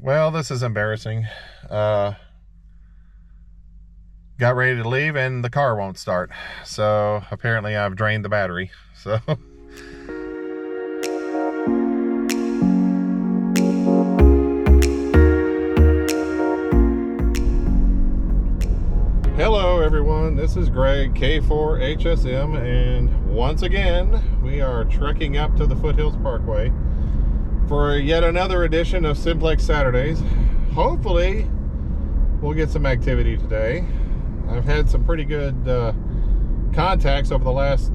Well, this is embarrassing. Got ready to leave and the car won't start. So apparently I've drained the battery. So hello everyone, this is Greg, K4HSM, and once again we are trekking up to the Foothills Parkway for yet another edition of Simplex Saturdays. Hopefully we'll get some activity today. I've had some pretty good contacts over the last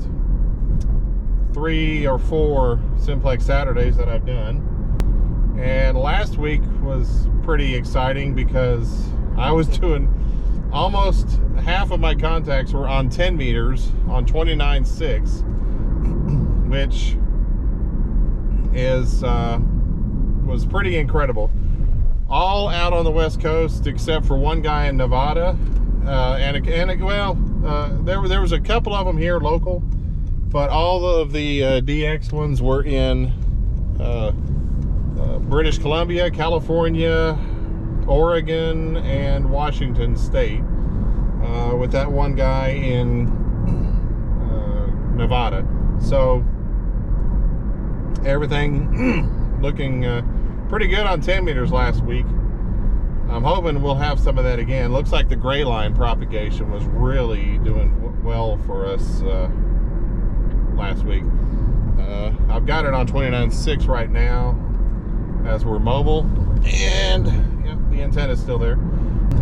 3 or 4 Simplex Saturdays that I've done, and last week was pretty exciting because I was doing almost half of my contacts were on 10 meters on 29.6, which is was pretty incredible. All out on the West Coast except for one guy in Nevada, there was a couple of them here local, but all of the DX ones were in British Columbia, California, Oregon, and Washington State, with that one guy in Nevada. So everything looking pretty good on 10 meters last week. I'm hoping we'll have some of that again. Looks like the gray line propagation was really doing well for us last week. I've got it on 29.6 right now as we're mobile, and yeah, the antenna's still there.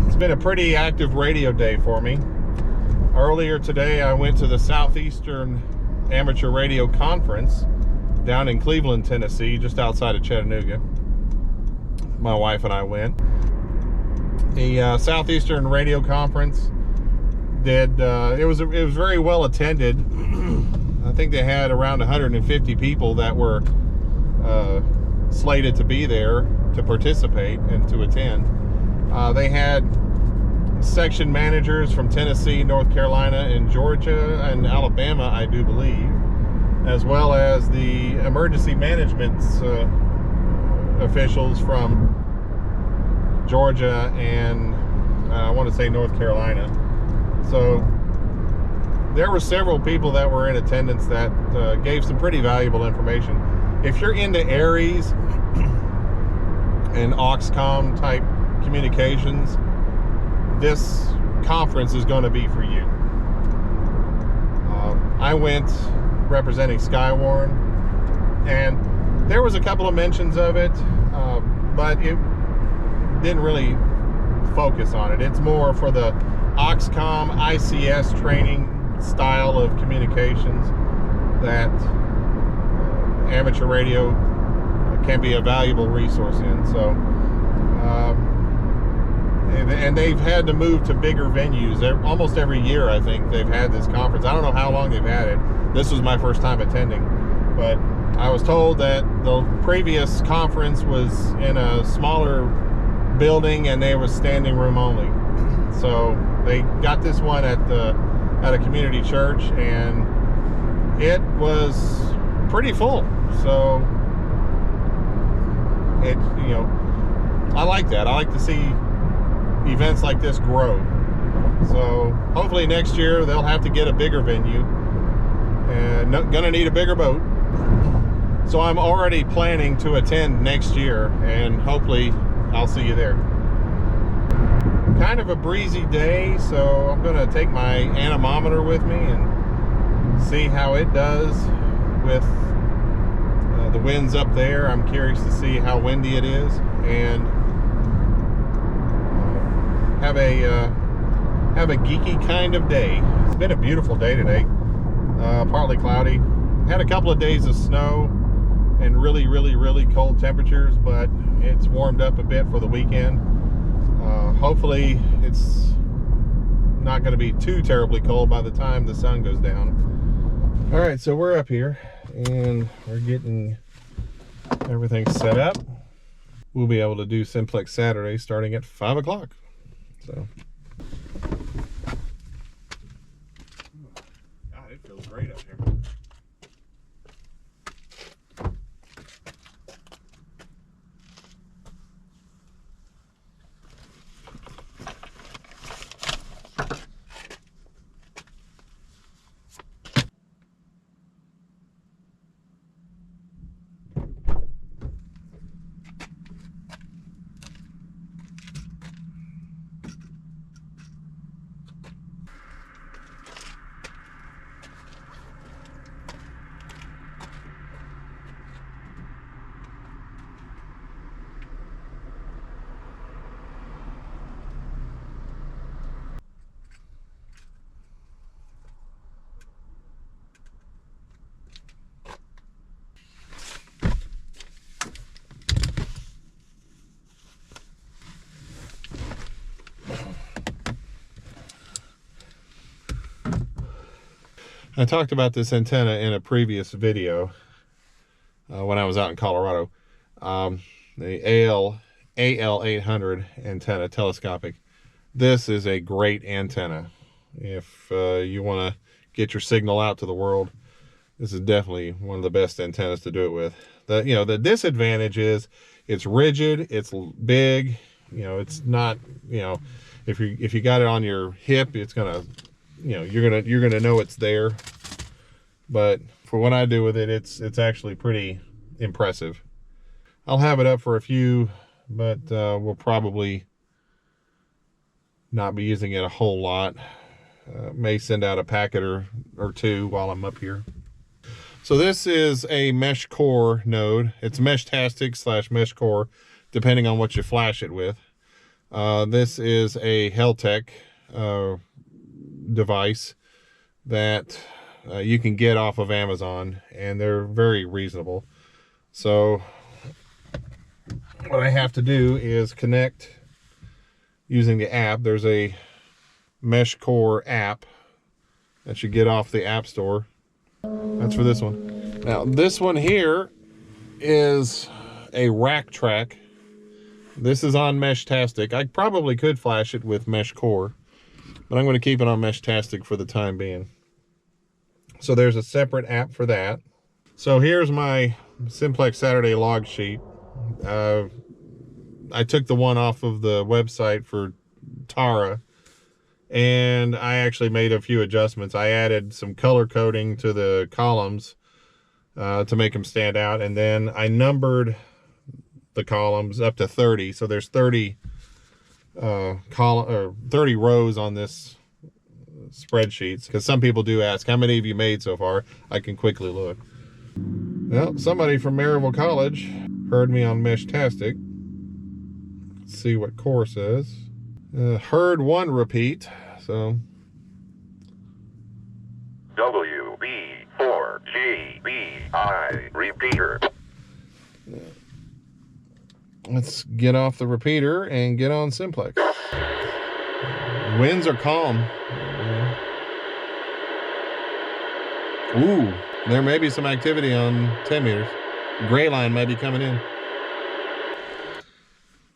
It's been a pretty active radio day for me. Earlier today I went to the Southeastern Amateur Radio Conference down in Cleveland, Tennessee, just outside of Chattanooga. My wife and I went. The Southeastern Radio Conference it was very well attended. I think they had around 150 people that were slated to be there to participate and to attend. They had section managers from Tennessee, North Carolina, and Georgia, and Alabama, I do believe, as well as the emergency management officials from Georgia and I want to say North Carolina. So there were several people that were in attendance that gave some pretty valuable information. If you're into Aries and AUXCOMM type communications, this conference is going to be for you. I went representing Skywarn, and there was a couple of mentions of it, but it didn't really focus on it. It's more for the AUXCOMM ICS training style of communications that amateur radio can be a valuable resource in. So and they've had to move to bigger venues almost every year. I think they've had this conference. I don't know how long they've had it. This was my first time attending, but I was told that the previous conference was in a smaller building and they was standing room only. So they got this one at a community church, and it was pretty full. So it, I like that. I like to see events like this grow. So hopefully next year they'll have to get a bigger venue, and gonna need a bigger boat. So I'm already planning to attend next year, and hopefully I'll see you there. Kind of a breezy day, so I'm gonna take my anemometer with me and see how it does with the winds up there. I'm curious to see how windy it is, and have a geeky kind of day. It's been a beautiful day today. Partly cloudy. Had a couple of days of snow and really, really, really cold temperatures, but it's warmed up a bit for the weekend. Hopefully it's not going to be too terribly cold by the time the sun goes down. All right, so we're up here and we're getting everything set up. We'll be able to do Simplex Saturday starting at 5 o'clock. So, God, it feels great up here. I talked about this antenna in a previous video when I was out in Colorado. The AL800 antenna, telescopic. This is a great antenna. If you want to get your signal out to the world, this is definitely one of the best antennas to do it with. The disadvantage is it's rigid, it's big, it's not, if you got it on your hip, it's gonna, you're gonna know it's there. But for what I do with it, it's actually pretty impressive. I'll have it up for a few, but we'll probably not be using it a whole lot. May send out a packet or two while I'm up here. So this is a mesh core node. It's Meshtastic / mesh core, depending on what you flash it with. This is a Heltec device that you can get off of Amazon, and they're very reasonable. So what I have to do is connect using the app. There's a mesh core app that you get off the app store. That's for this one. Now this one here is a rack track. This is on Meshtastic. I probably could flash it with mesh core, but I'm going to keep it on Meshtastic for the time being. So there's a separate app for that. So here's my Simplex Saturday log sheet. I took the one off of the website for Tara, and I actually made a few adjustments. I added some color coding to the columns to make them stand out, and then I numbered the columns up to 30. So there's 30 30 rows on this spreadsheets, because some people do ask, how many have you made so far? I can quickly look. Well, somebody from Maryville College heard me on Meshtastic. Let's see what core says. Heard one repeat, so WB4GBI repeater. Let's get off the repeater and get on Simplex. Winds are calm. Ooh, there may be some activity on 10 meters. Gray line might be coming in.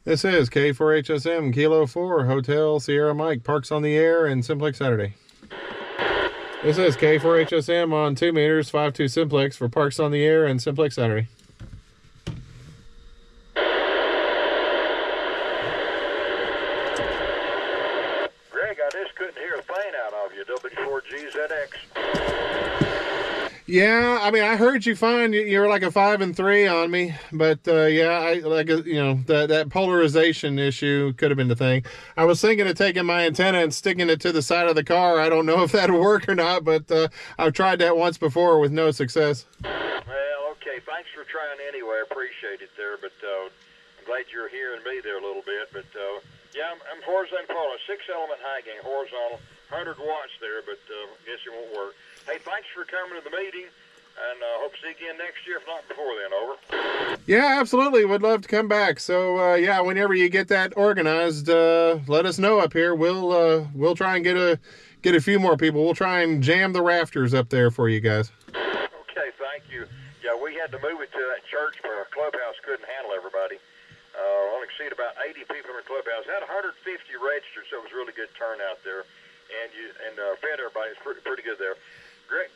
This is K4HSM, Kilo 4, Hotel Sierra Mike, Parks on the Air, and Simplex Saturday. This is K4HSM on 2 meters, 5.2 Simplex for Parks on the Air and Simplex Saturday. Greg, I just couldn't hear a thing out of you, W4GZX. Yeah, I mean, I heard you fine. You were like a 5 and 3 on me, but yeah, that polarization issue could have been the thing. I was thinking of taking my antenna and sticking it to the side of the car. I don't know if that'll work or not, but I've tried that once before with no success. Well, okay, thanks for trying anyway. I appreciate it there, but I'm glad you're hearing me there a little bit. But yeah, I'm horizontal, 6-element high gain, horizontal, 100 watts there, but guess it won't work. Hey, thanks for coming to the meeting, and hope to see you again next year, if not before then. Over. Yeah, absolutely. Would love to come back. So yeah, whenever you get that organized, let us know up here. We'll try and get a few more people. We'll try and jam the rafters up there for you guys. Okay, thank you. Yeah, we had to move it to that church, but our clubhouse couldn't handle everybody. Only exceeded about 80 people in the clubhouse. Had 150 registered, so it was really good turnout there, and fed everybody. It's pretty good there. Greg,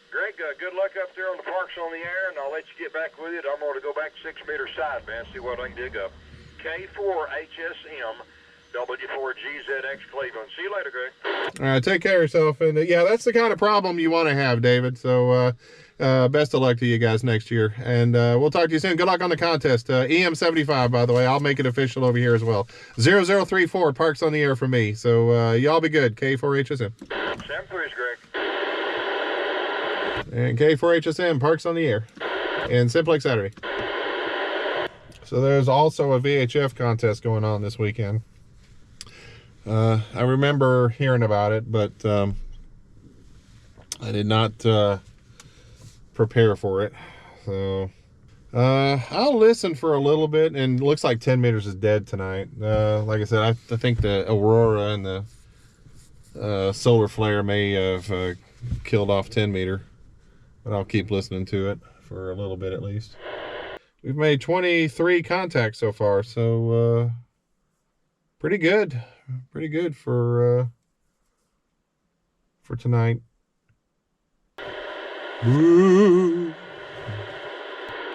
good luck up there on the Parks on the Air, and I'll let you get back with it. I'm going to go back 6 meter side, man, see what I can dig up. K4HSM, W4GZX Cleveland. See you later, Greg. All right, take care of yourself. And yeah, that's the kind of problem you want to have, David. So best of luck to you guys next year. And we'll talk to you soon. Good luck on the contest. EM75, by the way. I'll make it official over here as well. 0034, Parks on the Air for me. So y'all be good. K4HSM. Sam 3 is Greg. And K4HSM, Parks on the Air. And Simplex Saturday. So there's also a VHF contest going on this weekend. I remember hearing about it, but I did not prepare for it. So I'll listen for a little bit, and it looks like 10 meters is dead tonight. Like I said, I think the aurora and the solar flare may have killed off 10 meter. but I'll keep listening to it for a little bit at least. We've made 23 contacts so far, so pretty good for tonight. Woo.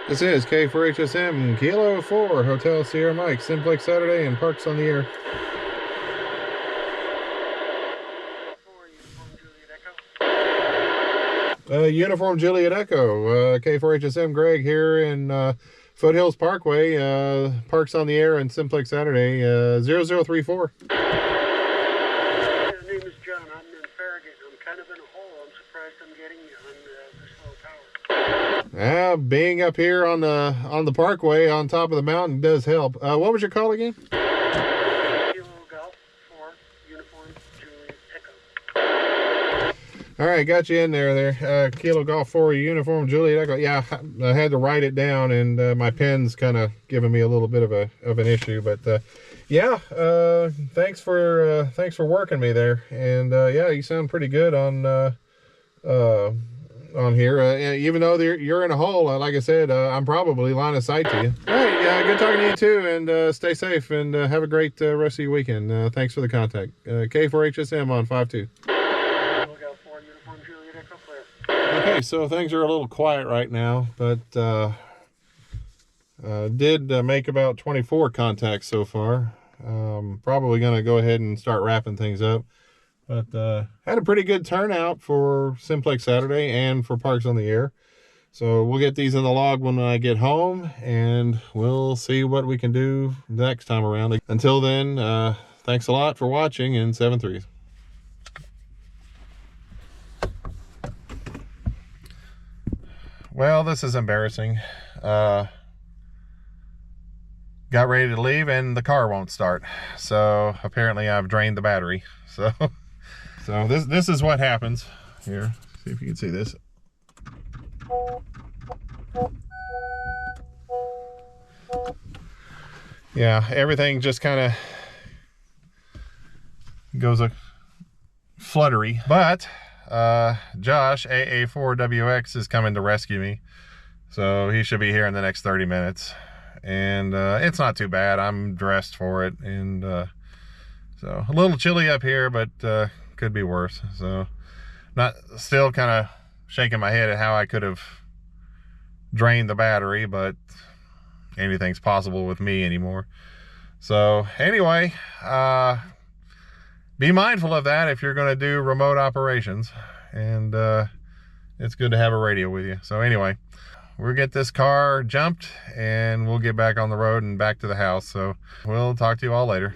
This is K4HSM, Kilo 4, Hotel Sierra Mike, Simplex Saturday, and Parks on the Air. Uniform Juliet Echo, K4HSM Greg here in Foothills Parkway, Parks on the Air and Simplex Saturday, 0034. My name is John. I'm in Farragut. I'm kind of in a hole. I'm surprised I'm getting you on this low power. Being up here on the parkway on top of the mountain does help. What was your call again? Kilo Golf 4, Uniform Juliet Echo. All right, got you in there. Kilo Golf 4, Uniform Juliet Echo. Yeah, I had to write it down, and my pen's kind of giving me a little bit of an issue. But yeah, thanks for working me there. And yeah, you sound pretty good on here. Even though you're in a hole, like I said, I'm probably line of sight to you. All right, yeah, good talking to you too, and stay safe and have a great rest of your weekend. Thanks for the contact. K4HSM on 5-2. Okay, so things are a little quiet right now, but did make about 24 contacts so far. Probably going to go ahead and start wrapping things up. But had a pretty good turnout for Simplex Saturday and for Parks on the Air. So we'll get these in the log when I get home, and we'll see what we can do next time around. Until then, thanks a lot for watching in 7-3. Well, this is embarrassing. Got ready to leave and the car won't start. So apparently I've drained the battery. So this is what happens. Here, see if you can see this. Yeah, everything just kind of goes a fluttery. But Josh, AA4WX, is coming to rescue me. So he should be here in the next 30 minutes. And it's not too bad. I'm dressed for it. And so a little chilly up here, but could be worse. So still kind of shaking my head at how I could have drained the battery, but anything's possible with me anymore. So anyway, be mindful of that if you're going to do remote operations, and it's good to have a radio with you. So anyway, we'll get this car jumped and we'll get back on the road and back to the house. So we'll talk to you all later.